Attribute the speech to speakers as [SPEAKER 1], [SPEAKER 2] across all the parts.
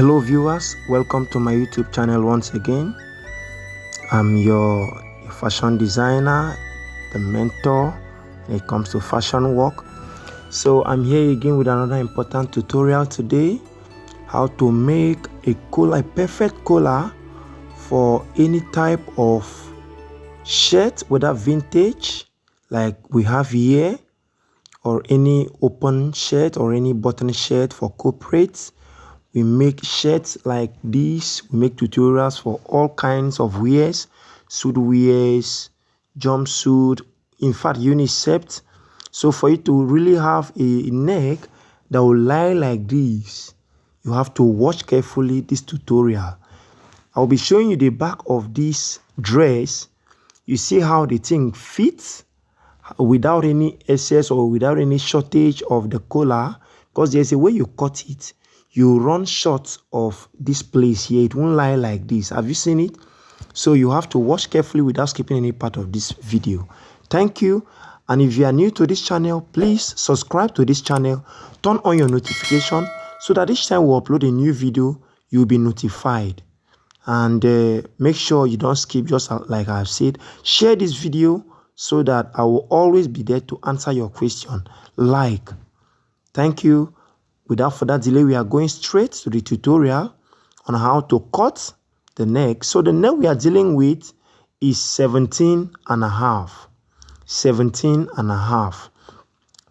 [SPEAKER 1] Hello viewers, welcome to my YouTube channel once again. I'm your fashion designer, the mentor when it comes to fashion work. So I'm here again with another important tutorial today, how to make a perfect collar for any type of shirt, whether vintage like we have here, or any open shirt or any button shirt for corporates. We make shirts like this. We make tutorials for all kinds of wears, suit wears, jumpsuit, in fact unisex. So for you to really have a neck that will lie like this, you have to watch carefully this tutorial. I'll be showing you the back of this dress. You see how the thing fits without any excess or without any shortage of the collar, because there's a way you cut it. You run short of this place here, it won't lie like this. Have you seen it? So you have to watch carefully without skipping any part of this video. Thank you. And if you are new to this channel, please subscribe to this channel, turn on your notification so that each time we upload a new video, you'll be notified. And make sure you don't skip, just like I've said. Share this video so that I will always be there to answer your question. Thank you. Without further delay, we are going straight to the tutorial on how to cut the neck. So the neck we are dealing with is 17.5. 17.5.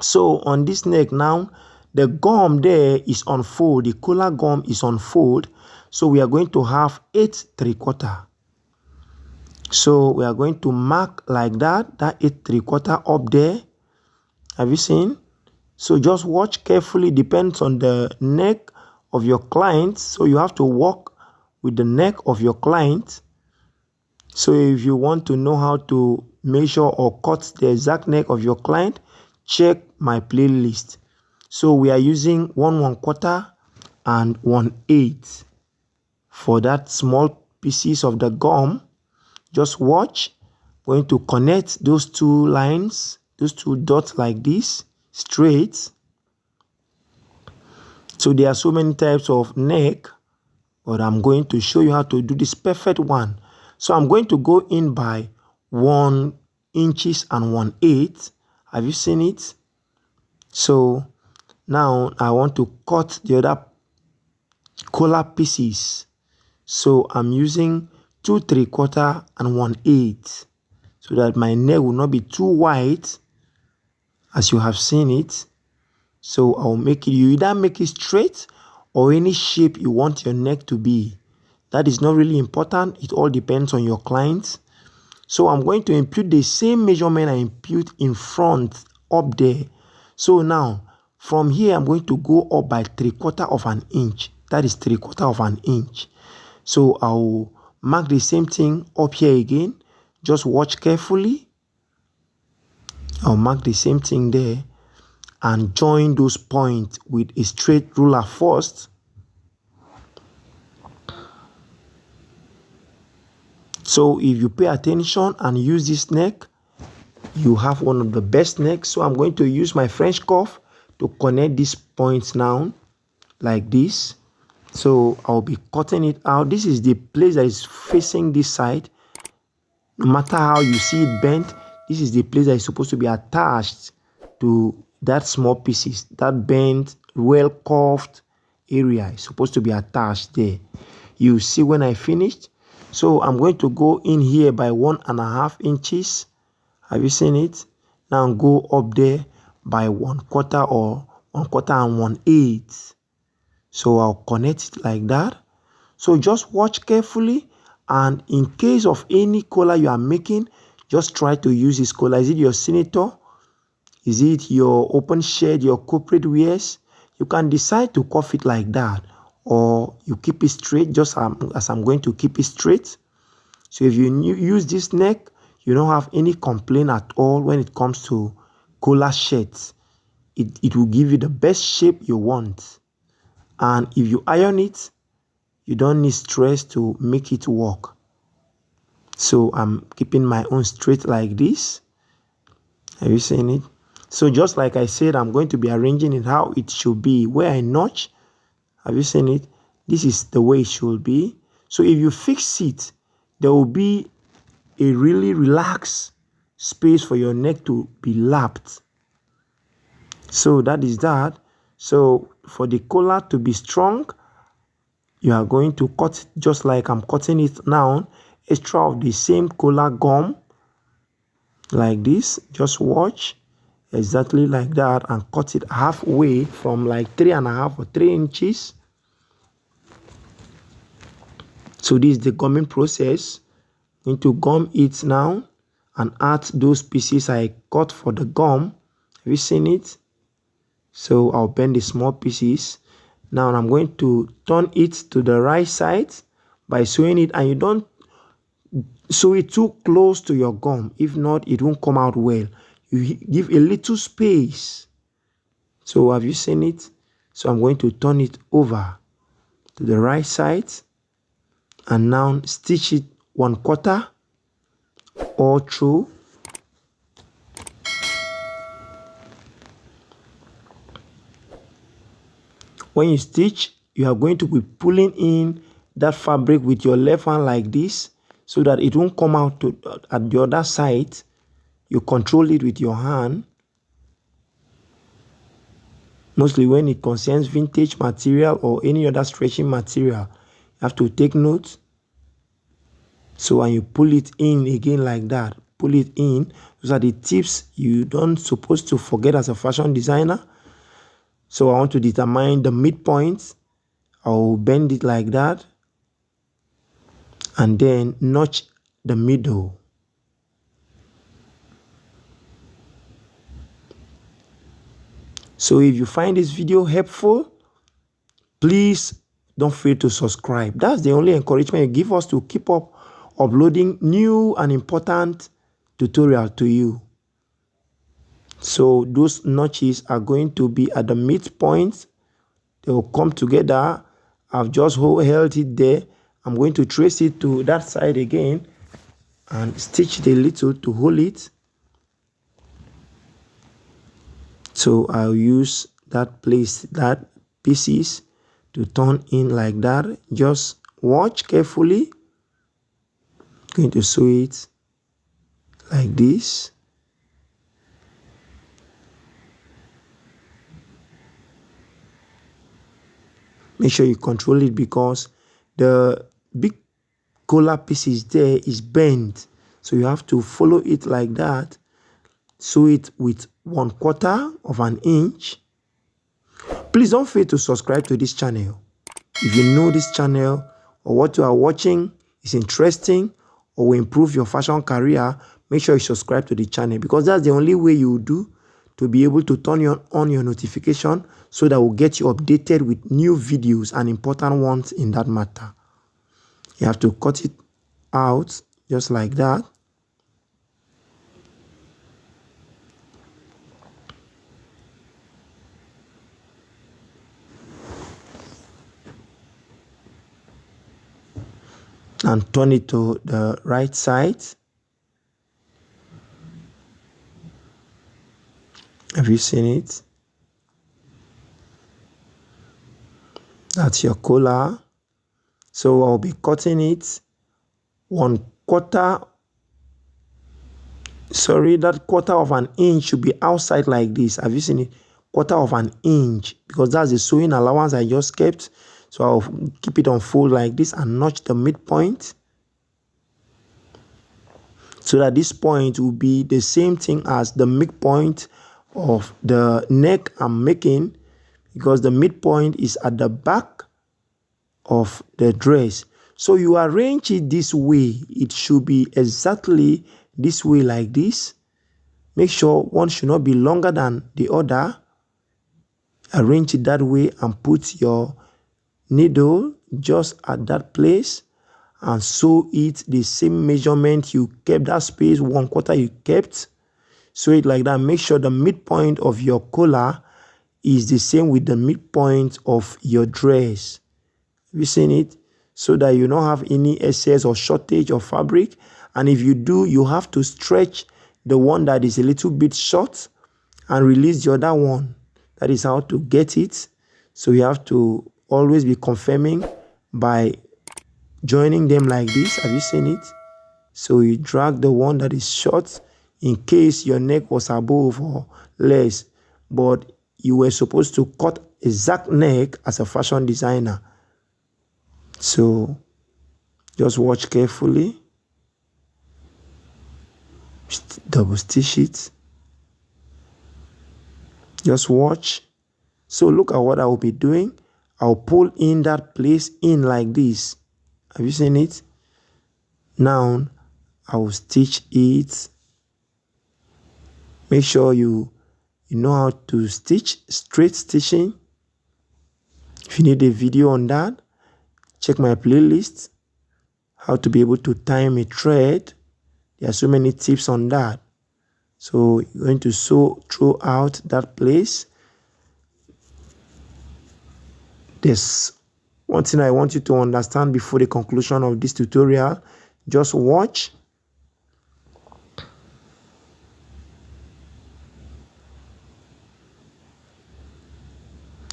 [SPEAKER 1] So on this neck now, the gum there is on fold. The collar gum is on fold. So we are going to have 8 3/4. So we are going to mark like that 8 3/4 up there. Have you seen? So just watch carefully, depends on the neck of your client. So you have to work with the neck of your client. So if you want to know how to measure or cut the exact neck of your client, check my playlist. So we are using 1 1/4 and 1/8 for that small pieces of the gum. Just watch. We're going to connect those two lines, those two dots like this, straight. So there are so many types of neck, but I'm going to show you how to do this perfect one. So I'm going to go in by 1 inches and 1/8. Have you seen it? So now I want to cut the other collar pieces. So I'm using 2 3/4 and 1/8 so that my neck will not be too wide, as you have seen it. So I'll make it, you either make it straight or any shape you want your neck to be. That is not really important. It all depends on your clients. So I'm going to impute the same measurement I impute in front up there. So now from here, I'm going to go up by 3/4 of an inch. That is 3/4 of an inch. So I'll mark the same thing up here again. Just watch carefully. I'll mark the same thing there and join those points with a straight ruler first. So if you pay attention and use this neck, you have one of the best necks. So I'm going to use my French cuff to connect these points now like this. So I'll be cutting it out. This is the place that is facing this side. No matter how you see it bent, this is the place that is supposed to be attached to that small pieces. That bent, well curved area is supposed to be attached there. You see when I finished. So I'm going to go in here by 1.5 inches. Have you seen it? Now go up there by 1/4 or 1/4 and 1/8. So I'll connect it like that. So just watch carefully, and in case of any collar you are making, just try to use this collar. Is it your senator? Is it your open shirt, your corporate wears? You can decide to cuff it like that, or you keep it straight, just as I'm going to keep it straight. So if you use this neck, you don't have any complaint at all when it comes to collar shirts. It will give you the best shape you want. And if you iron it, you don't need stress to make it work. So I'm keeping my own straight like this. Have you seen it? So just like I said, I'm going to be arranging it how it should be. Where I notch, have you seen it? This is the way it should be. So if you fix it, there will be a really relaxed space for your neck to be lapped. So that is that. So for the collar to be strong, you are going to cut just like I'm cutting it now. Extra of the same collar gum like this. Just watch exactly like that and cut it halfway from like 3.5 or 3 inches. So this is the gumming process. I'm going to gum it now and add those pieces I cut for the gum. Have you seen it? So I'll bend the small pieces. Now I'm going to turn it to the right side by sewing it, and you don't sew it too close to your gum. If not, it won't come out well. You give a little space. So have you seen it? So I'm going to turn it over to the right side and now stitch it 1/4 all through. When you stitch, you are going to be pulling in that fabric with your left hand like this so that it won't come out at the other side. You control it with your hand. Mostly when it concerns vintage material or any other stretching material, you have to take note. So when you pull it in again like that, pull it in. Those are the tips you don't supposed to forget as a fashion designer. So I want to determine the midpoint. I'll bend it like that and then notch the middle. So if you find this video helpful, please don't fail to subscribe. That's the only encouragement you give us to keep up uploading new and important tutorials to you. So those notches are going to be at the midpoint. They will come together. I've just held it there. I'm going to trace it to that side again and stitch it a little to hold it. So I'll use that pieces to turn in like that. Just watch carefully. Going to sew it like this. Make sure you control it because the big collar pieces there is bent. So you have to follow it like that. Sew it with 1/4 of an inch. Please don't fail to subscribe to this channel. If you know this channel or what you are watching is interesting or will improve your fashion career, make sure you subscribe to the channel because that's the only way you will do to be able to turn on your notification so that will get you updated with new videos and important ones in that matter. You have to cut it out just like that. And turn it to the right side. Have you seen it? That's your collar. So I'll be cutting it 1/4. Sorry, that 1/4 of an inch should be outside like this. Have you seen it? 1/4 of an inch because that's the sewing allowance I just kept. So I'll keep it on fold like this and notch the midpoint so that this point will be the same thing as the midpoint of the neck I'm making because the midpoint is at the back of the dress. So you arrange it this way. It should be exactly this way like this. Make sure one should not be longer than the other. Arrange it that way and put your needle just at that place and sew it the same measurement you kept, that space 1/4 you kept. Sew it like that. Make sure the midpoint of your collar is the same with the midpoint of your dress. Have you seen it? So that you don't have any excess or shortage of fabric. And if you do, you have to stretch the one that is a little bit short and release the other one. That is how to get it. So you have to always be confirming by joining them like this. Have you seen it? So you drag the one that is short in case your neck was above or less, but you were supposed to cut exact neck as a fashion designer. So just watch carefully. Double stitch it. Just watch. So look at what I will be doing. I'll pull in that place in like this. Have you seen it? Now I will stitch it. Make sure you know how to stitch, straight stitching. If you need a video on that, check my playlist, how to be able to time a thread. There are so many tips on that. So you're going to sew throughout that place. There's one thing I want you to understand before the conclusion of this tutorial. Just watch.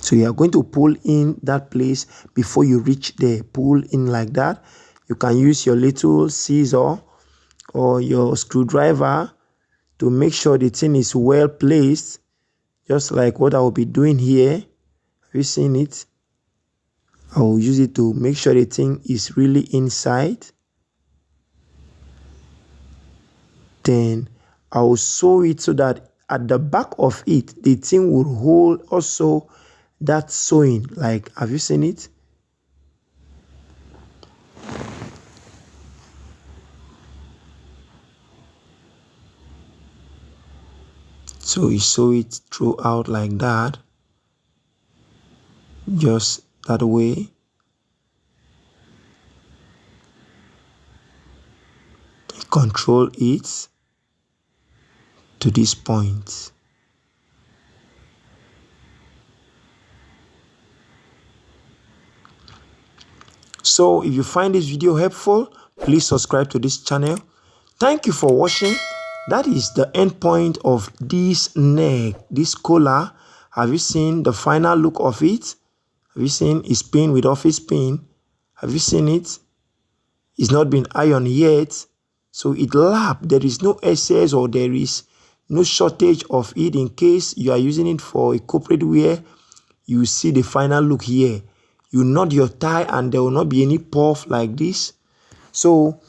[SPEAKER 1] So you are going to pull in that place before you reach there. Pull in like that. You can use your little scissor or your screwdriver to make sure the thing is well placed, just like what I will be doing here. Have you seen it? I will use it to make sure the thing is really inside. Then I will sew it so that at the back of it, the thing will hold also that sewing. Like, have you seen it? So you sew it throughout like that, just that way. Control it to this point. So if you find this video helpful, please subscribe to this channel. Thank you for watching. That is the end point of this neck, this collar. Have you seen the final look of it? Have you seen it's pinned with office pin? Have you seen it? It's not been ironed yet. So it lapped. There is no excess or there is no shortage of it. In case you are using it for a corporate wear, you see the final look here. You knot your tie and there will not be any puff like this. So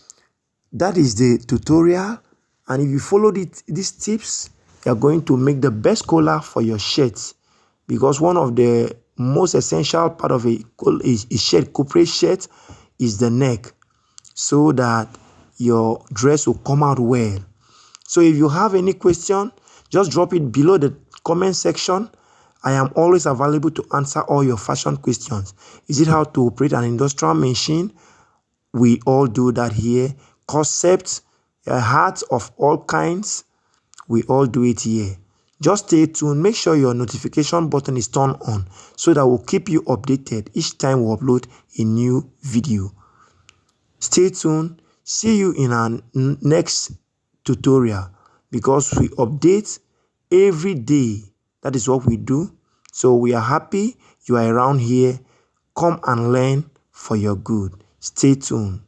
[SPEAKER 1] that is the tutorial. And if you follow these tips, you are going to make the best collar for your shirts. Because one of the most essential part of a shirt, corporate shirt, is the neck, so that your dress will come out well. So if you have any question, just drop it below the comment section. I am always available to answer all your fashion questions. Is it how to operate an industrial machine? We all do that here. Concepts, hats of all kinds, we all do it here. Just stay tuned. Make sure your notification button is turned on so that we'll keep you updated each time we upload a new video. Stay tuned. See you in our next tutorial, because we update every day. That is what we do. So we are happy you are around here. Come and learn for your good. Stay tuned.